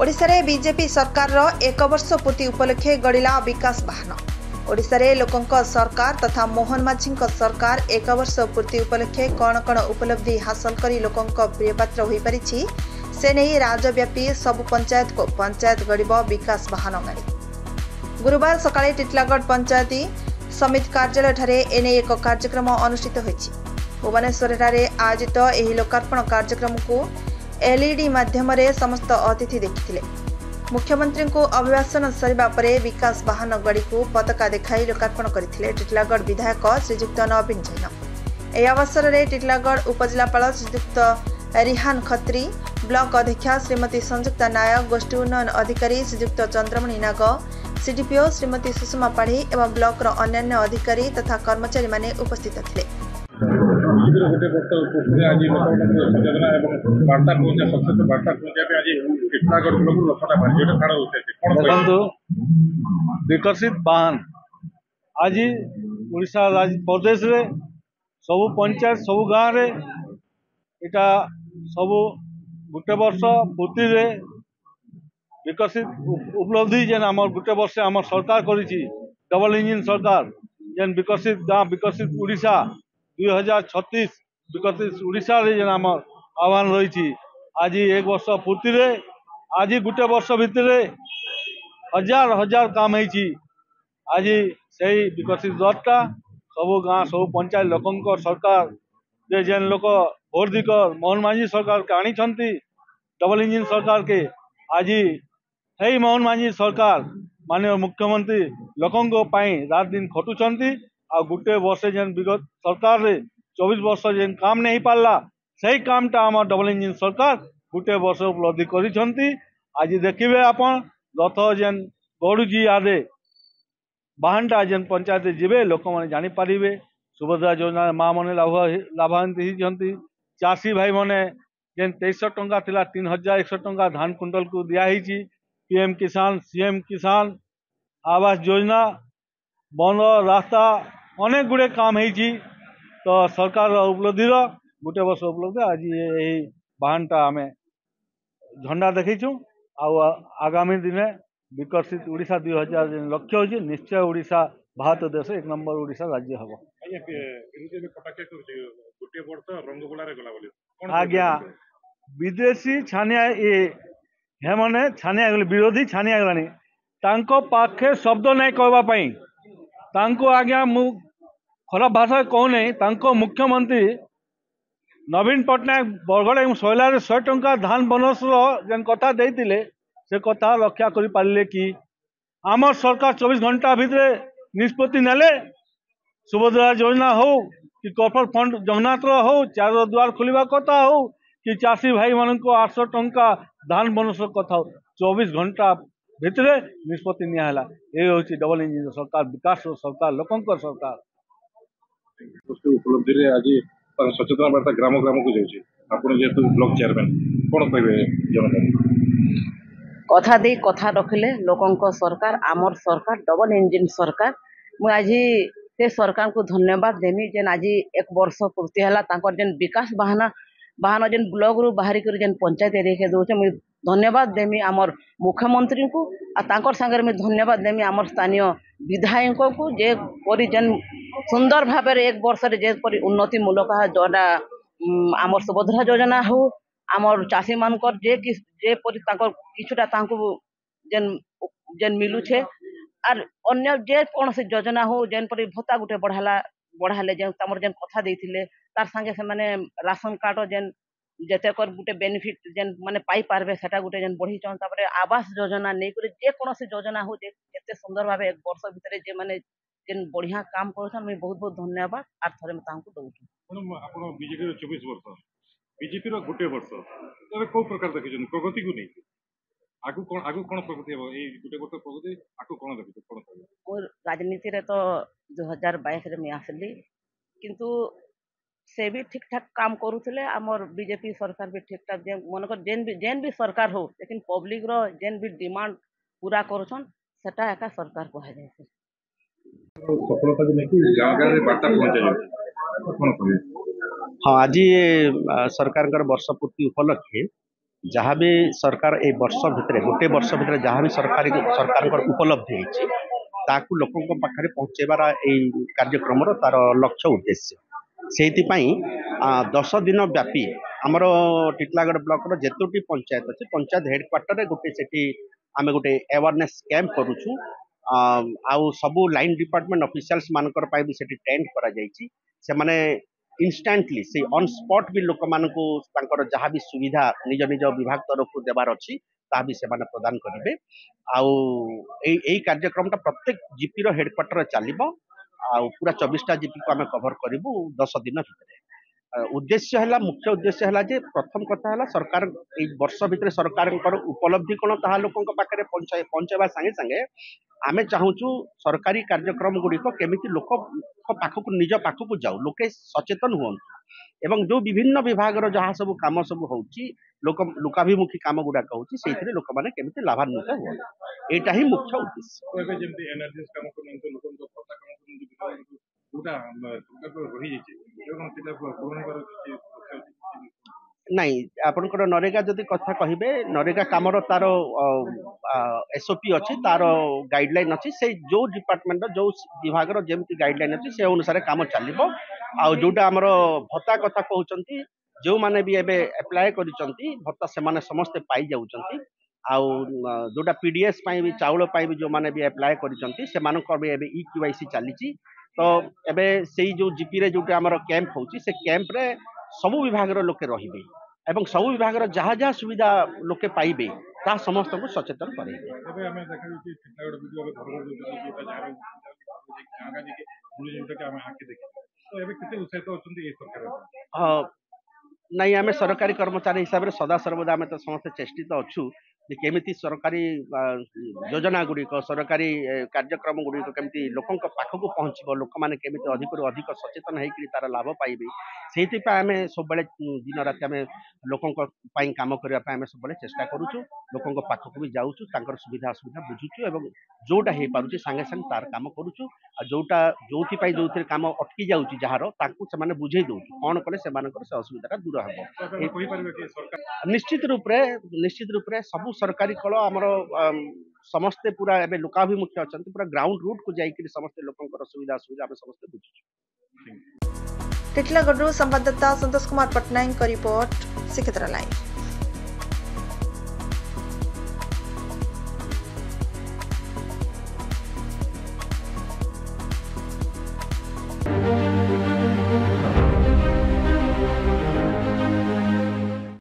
ओडिशा रे बीजेपी सरकार रो एक वर्ष पूर्ति उपलक्षे गड़िला विकास बाहन। ओडिशा रे लोकंक सरकार तथा मोहन माझी सरकार एक वर्ष पूर्ति उपलक्षे कौन कौन उपलब्धि हासिल करी लोकंक प्रियपात्र होई परिछि से नहीं राज्यव्यापी सबु पंचायत को पंचायत गड़िब विकास बाहन गाड़ी। गुरुवार सकाळे टिटलागढ़ पंचायती समिति कार्यालय ठारे एने एक कार्यक्रम अनुष्ठित होइछि। भुवनेश्वर ठारे आयोजित एही लोकार्पण कार्यक्रम को एलईडी माध्यम समस्त अतिथि देखिथिले। मुख्यमंत्री को अभिभाषण सरिबा परे विकास वाहन गाड़ी को पताका देखाई लोकार्पण करथिले टिटलागढ़ विधायक श्रीजुक्त नवीन जैन। एही अवसर में टिटलागढ़ उपजिलापाल श्रीजुक्त रिहान खत्री, ब्लॉक अध्यक्षा श्रीमती संयुक्ता नायक, गोष्ठी उन्नयन अधिकारी श्रीजुक्त चंद्रमणि नाग, सीडीपीओ श्रीमती सुषमा पाढ़ी एवं ब्लॉक अन्यान्य अधिकारी तथा कर्मचारी माने उपस्थित थे। विकसित वाहन आज उड़ीसा प्रदेश रे सबु पंचायत सबु गाँव रे इटा सबु गोटे वर्ष पूर्ति रे विकसित उपलब्धि जेन आम गोटे वर्ष आम सरकार करिछि डबल इंजिन सरकार जेन विकसित गाँव विकसित उड़ीसा 2036 विकसित उड़ीसा रे जेन आम आह्वान रही आज एक वर्ष पूर्ति रे आज गोटे वर्ष भितर हजार हजार काम है। आज से विकसित दरटा सबु गाँ सब पंचायत लोक सरकार जे जेन लोक भोट दिकर मोहन माझी सरकार के आनी डबल इंजिन सरकार के आज है मोहन माझी सरकार माननीय मुख्यमंत्री लोकों रात दिन खटुंट आ गोटे वर्ष जेन विगत सरकार रे 24 वर्ष जेन काम नहीं पारला सही कामटा आम डबल इंजिन सरकार गोटे वर्ष उपलब्धि करिसेंती। आज देखिए आपण रथ जेन गड़ुची आदे बाहनटा जेन पंचायत जीवे लोक मैंने जानीपारे सुभद्रा योजना माँ मैंने लाभान्वित होती। चाषी भाई मैंने जेन 2300 टंका थिला 3100 टंका धान कुंटल को दिखाई। पीएम किसान सीएम किसान आवास योजना बन रास्ता अनेक गुड़े काम है। तो सरकार उपलब्धि गोटे वर्ष उपलब्धि आज यही वाहनटा आम झंडा देखीचु। आगामी दिन विकसित उड़ीसा 2000 लक्ष्य हो निश्चय उड़ीसा भारत देश एक नंबर उड़ीसा राज्य हम। आज्ञा विदेशी छानिया ये हे मैंने छानिया विरोधी छानिया गलानी पाखे शब्द नहीं कहवाई आज्ञा मु खराब भाषा कहूनी। मुख्यमंत्री नवीन पट्टनायक बरगढ़ एवं शैलार 100 टंका धान बोनस जेन कथा देते से कथा रक्षा कर पारे कि आम सरकार 24 घंटा भितर निष्पत्ति नेले सुभद्रा योजना हो कि कॉर्पोरेट फंड जगन्नाथ हो चार द्वार खोलवा कथा हो कि चाषी भाई मान को 800 टंका धान बोनस कथा हो 24 घंटा भितर निष्पत्ति नियाला। ये हूँ डबल इंजिन सरकार विकास सरकार लोकंकर सरकार उपलब्धि रे आज सचेतना वार्ता ग्राम ग्राम को जाऊँगी आपन जेतु ब्लॉक चेयरमैन कौन कहे जनता कथा दे कथा रखले लोकंक सरकार आमर सरकार डबल इंजिन सरकार मुझे आज से सरकार को धन्यवाद देमी जेन आज एक वर्ष पूर्ति है जेन विकास बाहन जेन ब्लॉक रू बाहरी कर जेन पंचायत एरिया के दौचे मुझे धन्यवाद देमी आमर मुख्यमंत्री को आ सांगे मुझे धन्यवाद देमी आमर स्थानीय विधायक को जे परी जेन सुंदर भाव एक वर्ष जे परी उन्नति मूलक जोड़ा आमर सुभद्रा योजना हो आमर चाषी मानकर जे परी किछुटा जेन जेन मिलुछे आर अन्य जे कौन से योजना हो जेन परी भत्ता गुटे बढ़ाले जेन तमर जेन कथा देथिले तार संगे से माने राशन कार्ड जेन जेते कर गुटे बेनिफिट जेन माने पाई पारबे सेटा गुटे जेन बढ़ी चन तापरे आवास योजना नै करे जे कौन से योजना हो जे एते सुंदर भाबे एक वर्ष भीतर जे माने जेन बढ़िया काम करछन मैं बहुत बहुत धन्यवाद आर थरे में तांको दउछु। मैडम आपण बीजेपी रो 24 वर्ष बीजेपी रो गुटे वर्ष तबे को प्रकार देखिछन प्रगति को नै आगु कोन प्रगति हो ए गुटे वर्ष प्रगति आगु कोन देखिछ कोन कहबो मोर राजनीति रे तो 2022 रे मैं आसली किंतु से भी ठीक ठाक काम करूले आमर बीजेपी सरकार भी ठीक ठाक मनकर जेन भी सरकार हो लेकिन पब्लिक रो जेन भी डिमांड पूरा करछन सेटा एका सरकार कहा जाय सफलता को लेके गांव गांव रे बार्ता पहुंचाई कोन कहबो। हाँ आज सरकार वर्ष पूर्ति उपलक्षे जहाँ भी सरकार ए वर्ष भितर गोटे वर्ष भितर जहाँ भी सरकार उपलब्धि होती ताकू लोकों पाखे पहुँचेबार यही कार्यक्रम तार लक्ष्य उद्देश्य से 10 दिन व्यापी आमर टिटलागढ़ ब्लॉक जेतोटी पंचायत अच्छे पंचायत हेडक्वार्टर गोटे से आम गोटे अवेयरनेस कैंप करुचु आउ सबू लाइन डिपार्टमेंट ऑफिशियल्स मानकर भी सेठी टेंट करा जायछि से माने इंस्टेंटली से ऑन स्पॉट भी लोक मानकू तांकर जहाँ भी सुविधा निज निज विभाग तरफ देवार अच्छी ता भी से माने प्रदान करेंगे आउ एई कार्यक्रम प्रत्येक जीपी रो हेडक्वार्टर चलिबो आउ पूरा 24टा जीपी को आम कवर करूँ 10 दिन भितर उद्देश्य है मुख्य उद्देश्य है जे प्रथम कथा है सरकार वर्ष भितर सरकार उपलब्धि कौन ता लोकों पाखे पहुंचाइबा संगे संगे आमे चाहूचु सरकारी कार्यक्रम गुड़िक केमिति लोक पाखक निज पाखक जाऊ लोके सचेतन हुआ एवं जो विभिन्न विभाग जहाँ सब काम सब होची लोकाभिमुखी काम गुड़ाक होची से लोक मैंने केमिति लाभान्वित हुआ एटा ही मुख्य उद्देश्य नहीं आपनकर नरेगा जदि कथा कहिबे नरेगा कामर तार एसओपी अच्छी तार गाइडलाइन अच्छी से जो डिपार्टमेंट जो विभाग जमी गाइडलाइन अच्छी से अनुसार काम चलो आउ जोटा आमर भत्ता कथा कहते जो माने भी एबे अप्लाई करिसंती भत्ता से माने समस्ते पाई जाउचंती आउ जोटा पीडीएस पाई भी चाउल पाई भी जो माने भी अप्लाई करिसंती से मानकर भी एबे ईक्यूआईसी चलीची तो एबे सेही जो जीपी रे जोटा आमर कैंप होची से कैंप रे सबु विभाग रो लोके रहिबे एवं सब विभाग जहाँ जहाँ सुविधा लोके पाइबे ता समस्त को सचेतन करेंगे नहीं आम सरकारी कर्मचारी हिसाब से सदा सर्वदा आम तो समस्त चेष्टित अच्छु केमिति सरकारी योजना गुड़िक सरकारी कार्यक्रम गुड़िक केमिति लोकों पाखक पहुँचब लोक मैंने केमिति अधिक अधिक सचेतन होकर तार लाभ पाइबे से आम सब दिन राति आम लोकों काम करने सब चेष्टा करुचु लोकों पाखक भी जाऊँ सुविधा असुविधा बुझुचु एवं जोटा हो पारे सांगे सांगे तार काम करुचु जोटा जो काम अटकी जाऊँगी जार से बुझे दौर कौन कले से असुविधा दूर हम निश्चित रूप से सबू सरकारी कल आमर समस्ते पूरा एबे लोकाभिमुखी अच्छा पूरा ग्राउंड रूट को जाकर समस्ते लोकों सुविधा असुविधा आम समस्ते बुझुचु। टिटलागढ़ संवाददाता संतोष कुमार पट्टनायक रिपोर्ट श्रीक्षेत्र लाइव।